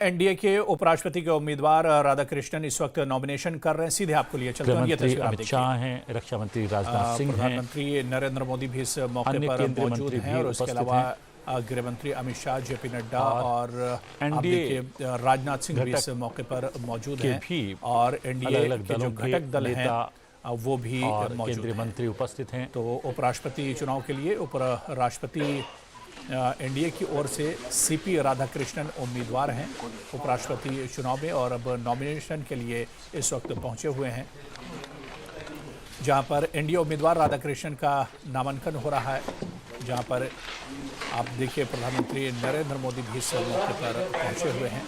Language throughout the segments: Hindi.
एनडीए के उपराष्ट्रपति के उम्मीदवार राधाकृष्णन इस वक्त नॉमिनेशन कर रहे हैं। सीधे आपको लिए चलते हैं। ये तस्वीर आप अमित शाह हैं, रक्षा मंत्री राजनाथ सिंह हैं, प्रधानमंत्री नरेंद्र मोदी भी इस मौके पर मौजूद हैं और उसके अलावा गृह मंत्री अमित शाह, जेपी नड्डा और आप देखिए राजनाथ सिंह भी इस मौके पर मौजूद हैं और एनडीए के जो घटक दल हैं वो भी मौजूद हैं। मंत्री उपस्थित हैं। तो उपराष्ट्रपति चुनाव के लिए उपराष्ट्रपति एनडीए की ओर से सीपी राधाकृष्णन उम्मीदवार हैं उपराष्ट्रपति चुनाव में और अब नॉमिनेशन के लिए इस वक्त पहुंचे हुए हैं, जहां पर एनडीए उम्मीदवार राधाकृष्णन का नामांकन हो रहा है। जहां पर आप देखिए प्रधानमंत्री नरेंद्र मोदी भी इस मौके पर पहुंचे हुए हैं।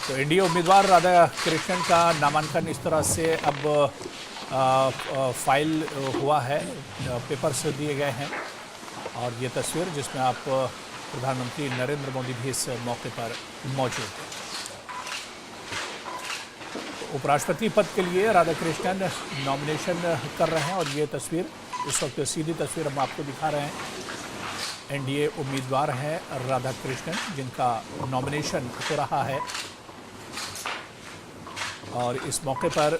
तो एनडीए उम्मीदवार राधाकृष्णन का नामांकन इस तरह से अब फाइल हुआ है, पेपर्स दिए गए हैं और ये तस्वीर जिसमें आप प्रधानमंत्री नरेंद्र मोदी भी इस मौके पर मौजूद हैं। तो उपराष्ट्रपति पद के लिए राधाकृष्णन नॉमिनेशन कर रहे हैं और ये तस्वीर इस वक्त सीधी तस्वीर हम आपको दिखा रहे हैं। एनडीए उम्मीदवार हैं राधाकृष्णन जिनका नॉमिनेशन हो रहा है और इस मौके पर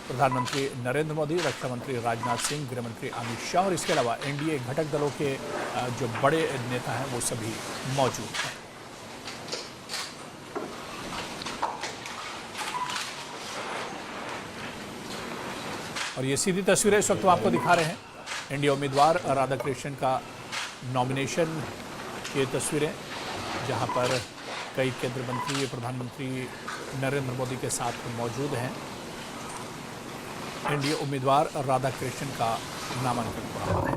प्रधानमंत्री नरेंद्र मोदी, रक्षा मंत्री राजनाथ सिंह, गृह मंत्री अमित शाह और इसके अलावा एनडीए घटक दलों के जो बड़े नेता हैं वो सभी मौजूद हैं। और ये सीधी तस्वीरें इस वक्त हम आपको दिखा रहे हैं। एनडीए उम्मीदवार राधाकृष्णन का नॉमिनेशन की तस्वीरें, जहां पर कई केंद्रीय मंत्री प्रधानमंत्री नरेंद्र मोदी के साथ मौजूद हैं। एनडीए उम्मीदवार राधाकृष्णन का नामांकन हो रहा है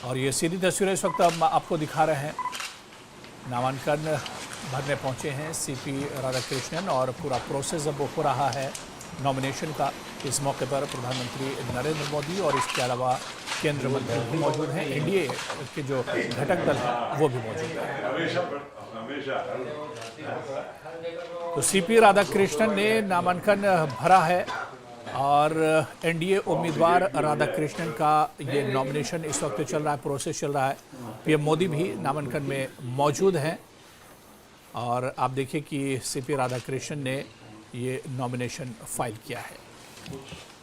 और ये सीधी तस्वीरें इस वक्त हम आपको दिखा रहे हैं। नामांकन भरने पहुंचे हैं सीपी राधाकृष्णन और पूरा प्रोसेस अब हो रहा है नॉमिनेशन का। इस मौके पर प्रधानमंत्री नरेंद्र मोदी और इसके अलावा केंद्रीय मंत्री भी मौजूद हैं। एनडीए के जो घटक दल हैं वो भी मौजूद हैं। तो सीपी राधाकृष्णन ने नामांकन भरा है और एनडीए उम्मीदवार राधाकृष्णन का ये नॉमिनेशन इस वक्त चल रहा है, प्रोसेस चल रहा है। पीएम मोदी भी नामांकन में मौजूद हैं और आप देखिए कि सीपी राधाकृष्णन ने ये नॉमिनेशन फाइल किया है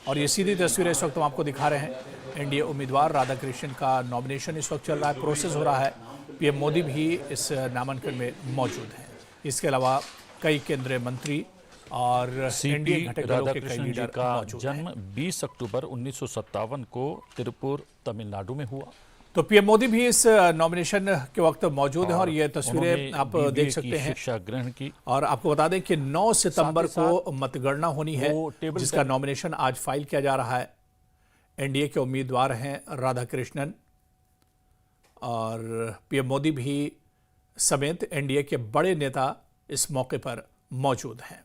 और ये सीधी तस्वीरें इस वक्त हम आपको दिखा रहे हैं। एनडीए उम्मीदवार राधाकृष्णन का नॉमिनेशन इस वक्त चल रहा है, प्रोसेस हो रहा है। पीएम मोदी भी इस नामांकन में मौजूद हैं। इसके अलावा कई केंद्रीय मंत्री और एनडीए घटक दलों के कई लीडर का जन्म 20 अक्टूबर 1957 को तिरुपुर, तमिलनाडु में हुआ। तो पीएम मोदी भी इस नॉमिनेशन के वक्त मौजूद हैं और ये तस्वीरें आप देख सकते हैं। शिक्षा ग्रहण की और आपको बता दें कि 9 सितंबर को मतगणना होनी है, जिसका नॉमिनेशन आज फाइल किया जा रहा है। एनडीए के उम्मीदवार हैं राधाकृष्णन और पीएम मोदी भी समेत एनडीए के बड़े नेता इस मौके पर मौजूद हैं।